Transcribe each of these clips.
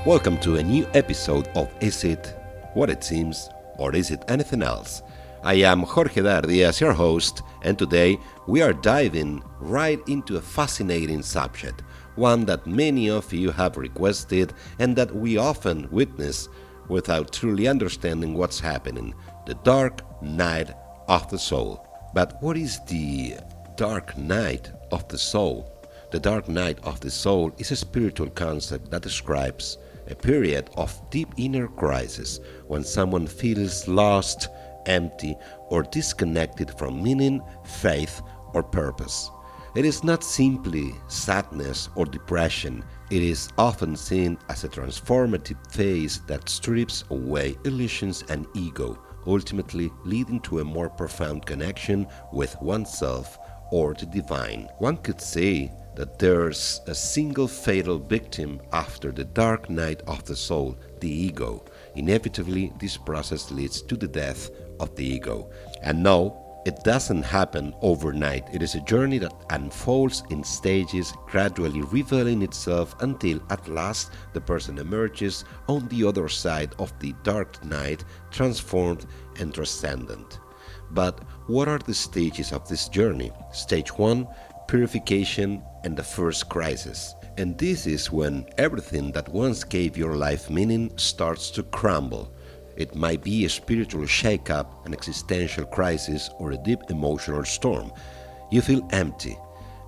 Welcome to a new episode of Is It What It Seems or Is It Anything Else? I am Jorge Dardias, your host, and today we are diving right into a fascinating subject, one that many of you have requested and that we often witness without truly understanding what's happening, the dark night of the soul. But what is the dark night of the soul? The dark night of the soul is a spiritual concept that describes a period of deep inner crisis when someone feels lost, empty, or disconnected from meaning, faith, or purpose. It is not simply sadness or depression. It is often seen as a transformative phase that strips away illusions and ego, ultimately leading to a more profound connection with oneself or the divine. One could say that there's a single fatal victim after the dark night of the soul, the ego. Inevitably, this process leads to the death of the ego. And no, it doesn't happen overnight. It is a journey that unfolds in stages, gradually revealing itself until at last the person emerges on the other side of the dark night, transformed and transcendent. But what are the stages of this journey? Stage 1, purification and the first crisis. And this is when everything that once gave your life meaning starts to crumble. It might be a spiritual shakeup, an existential crisis, or a deep emotional storm. You feel empty,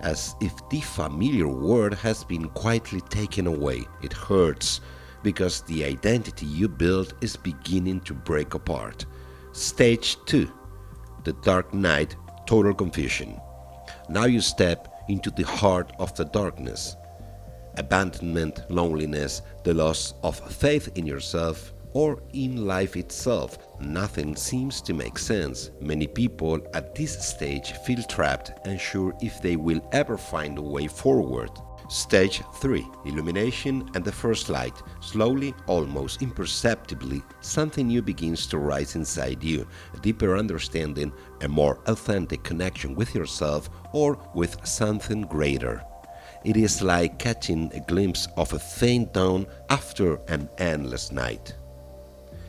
as if the familiar world has been quietly taken away. It hurts because the identity you built is beginning to break apart. Stage 2, the dark night, total confusion. Now you step into the heart of the darkness. Abandonment, loneliness, the loss of faith in yourself or in life itself. Nothing seems to make sense. Many people at this stage feel trapped, unsure if they will ever find a way forward. Stage 3, illumination and the first light. Slowly, almost imperceptibly, something new begins to rise inside you. A deeper understanding, a more authentic connection with yourself or with something greater. It is like catching a glimpse of a faint dawn after an endless night.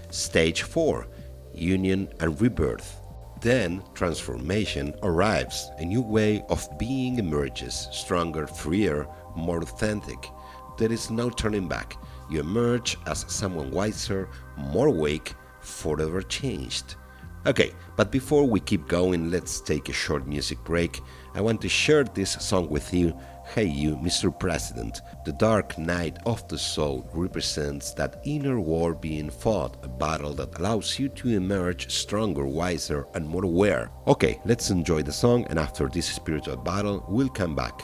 Stage 4, union and rebirth. Then transformation arrives. A new way of being emerges, stronger, freer, more authentic. There is no turning back. You emerge as someone wiser, more awake, forever changed. Okay, but before we keep going, let's take a short music break. I want to share this song with you. Hey you, Mr. President. The dark night of the soul represents that inner war being fought, a battle that allows you to emerge stronger, wiser, and more aware. Okay, let's enjoy the song, and after this spiritual battle, we'll come back.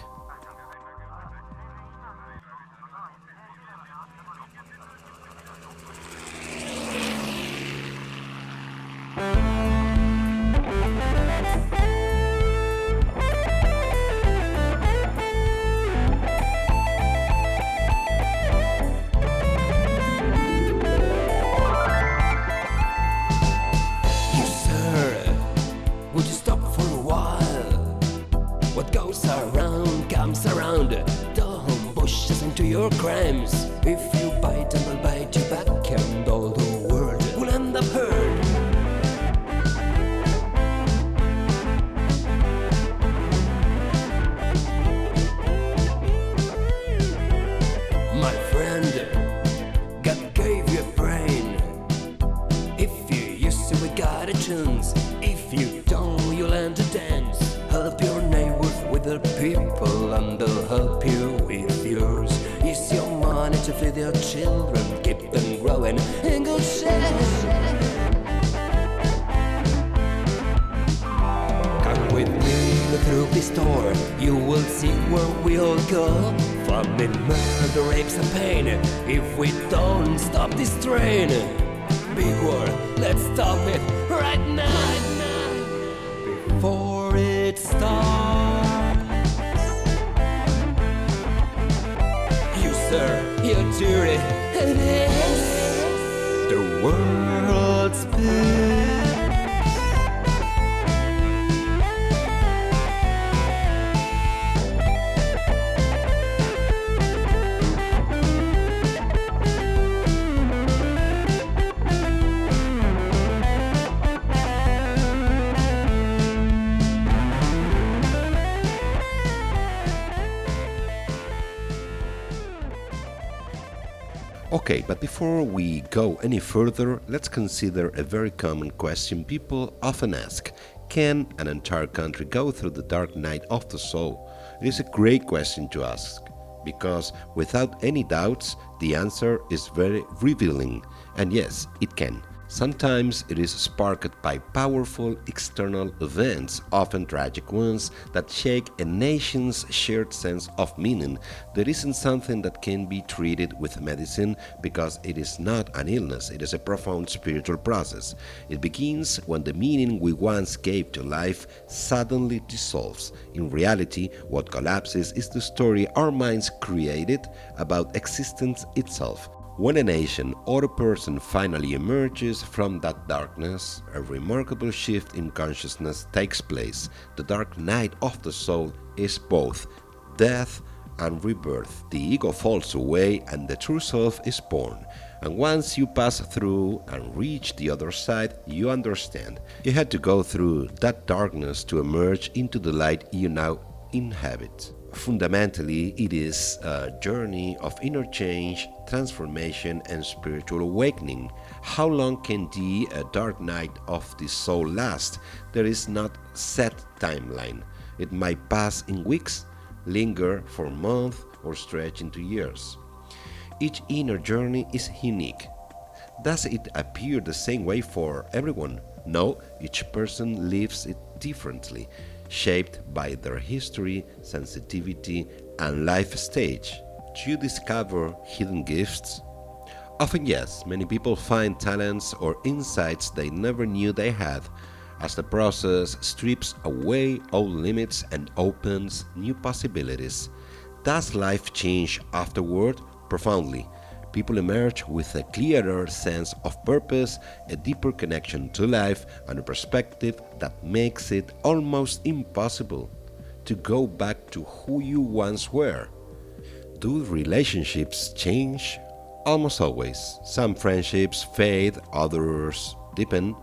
Your crimes. If you bite and I'll bite you back, and all the world will end up hurt. My friend, God gave you a brain. If you use it, we got a chance. If you don't, you'll learn to dance. Help your neighbors with their people, and they'll help you with yours. Use your money to feed your children, keep them growing in good shape. Come with me through this door, you will see where we all go. Famine, murder, rapes and pain, if we don't stop this train. Big war, let's stop it right now, before it starts. Your jury, it is the world's peace. Okay, but before we go any further, let's consider a very common question people often ask. Can an entire country go through the dark night of the soul? It is a great question to ask, because without any doubts, the answer is very revealing. And yes, it can. Sometimes it is sparked by powerful external events, often tragic ones, that shake a nation's shared sense of meaning. There isn't something that can be treated with medicine because it is not an illness, it is a profound spiritual process. It begins when the meaning we once gave to life suddenly dissolves. In reality, what collapses is the story our minds created about existence itself. When a nation or a person finally emerges from that darkness, a remarkable shift in consciousness takes place. The dark night of the soul is both death and rebirth. The ego falls away and the true self is born. And once you pass through and reach the other side, you understand. You had to go through that darkness to emerge into the light you now inhabit. Fundamentally, it is a journey of inner change, transformation, and spiritual awakening. How long can the dark night of the soul last? There is not set timeline. It might pass in weeks, linger for months, or stretch into years. Each inner journey is unique. Does it appear the same way for everyone? No, each person lives it differently, shaped by their history, sensitivity, and life stage. Do you discover hidden gifts? Often yes, many people find talents or insights they never knew they had, as the process strips away all limits and opens new possibilities. Does life change afterward? Profoundly. People emerge with a clearer sense of purpose, a deeper connection to life, and a perspective that makes it almost impossible to go back to who you once were. Do relationships change? Almost always. Some friendships fade, others deepen.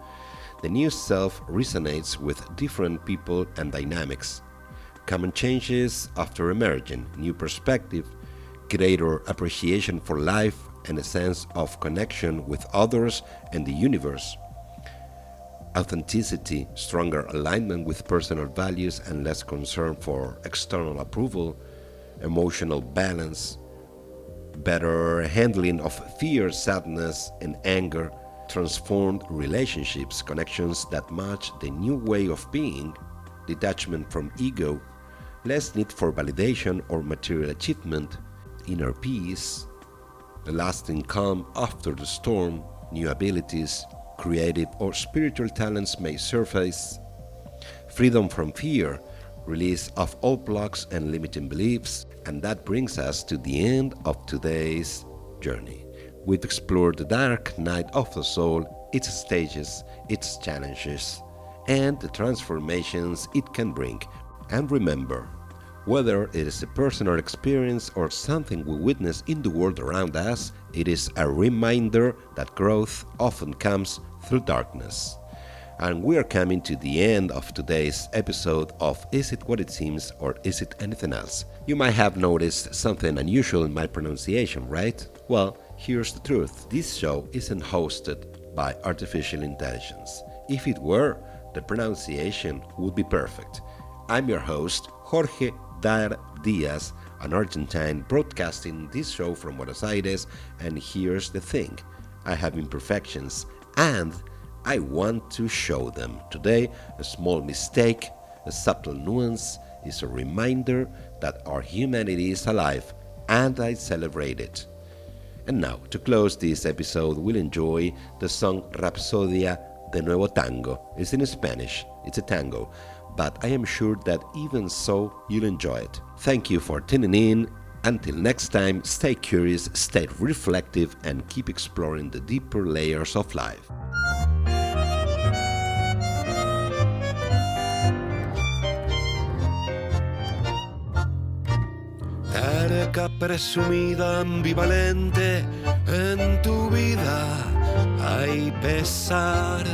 The new self resonates with different people and dynamics. Common changes after emerging, new perspective, greater appreciation for life, and a sense of connection with others and the universe. Authenticity, stronger alignment with personal values and less concern for external approval, emotional balance, better handling of fear, sadness, and anger, transformed relationships, connections that match the new way of being, detachment from ego, less need for validation or material achievement, inner peace, a lasting calm after the storm, new abilities, creative or spiritual talents may surface, freedom from fear, release of all blocks and limiting beliefs, and that brings us to the end of today's journey. We've explored the dark night of the soul, its stages, its challenges, and the transformations it can bring. And remember, whether it is a personal experience or something we witness in the world around us, it is a reminder that growth often comes through darkness. And we are coming to the end of today's episode of Is It What It Seems or Is It Anything Else? You might have noticed something unusual in my pronunciation, right? Well, here's the truth. This show isn't hosted by artificial intelligence. If it were, the pronunciation would be perfect. I'm your host, Jorge Dar Diaz, an Argentine broadcasting this show from Buenos Aires, and here's the thing. I have imperfections and I want to show them. Today, a small mistake, a subtle nuance, is a reminder that our humanity is alive, and I celebrate it. And now, to close this episode, we'll enjoy the song Rapsodia de Nuevo Tango. It's in Spanish, it's a tango, but I am sure that even so, you'll enjoy it. Thank you for tuning in. Until next time, stay curious, stay reflective, and keep exploring the deeper layers of life. Terca, presumida, ambivalente, en tu vida hay pesar.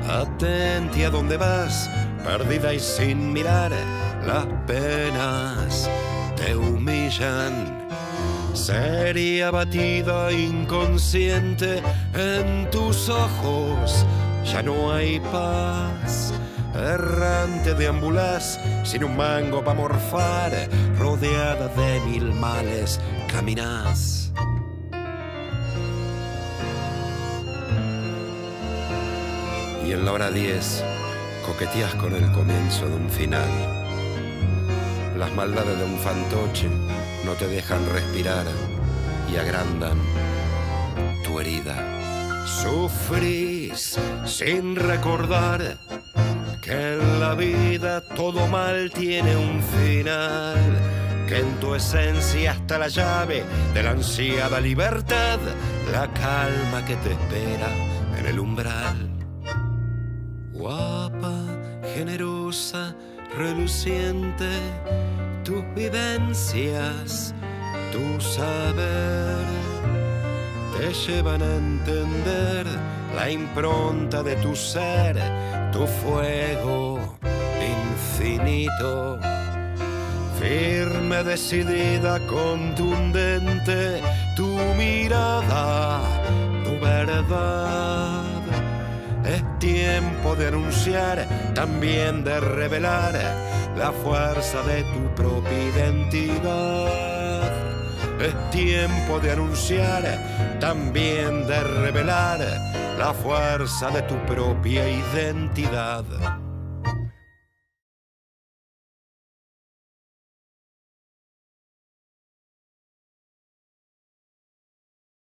Atente a dónde vas, perdida y sin mirar, las penas te humillan Sería batida inconsciente en tus ojos, ya no hay paz. Errante deambulás sin un mango pa' morfar, rodeada de mil males caminás. Y en la hora 10 coqueteás con el comienzo de un final. Las maldades de un fantoche no te dejan respirar y agrandan tu herida. Sufrís sin recordar que en la vida todo mal tiene un final, que en tu esencia está la llave de la ansiada libertad, la calma que te espera en el umbral. Guapa, generosa, reluciente, tus vivencias, tu saber te llevan a entender la impronta de tu ser, tu fuego infinito. Firme, decidida, contundente, tu mirada, tu verdad. Es tiempo de anunciar, también de revelar la fuerza de tu propia identidad. Es tiempo de anunciar, también de revelar la fuerza de tu propia identidad.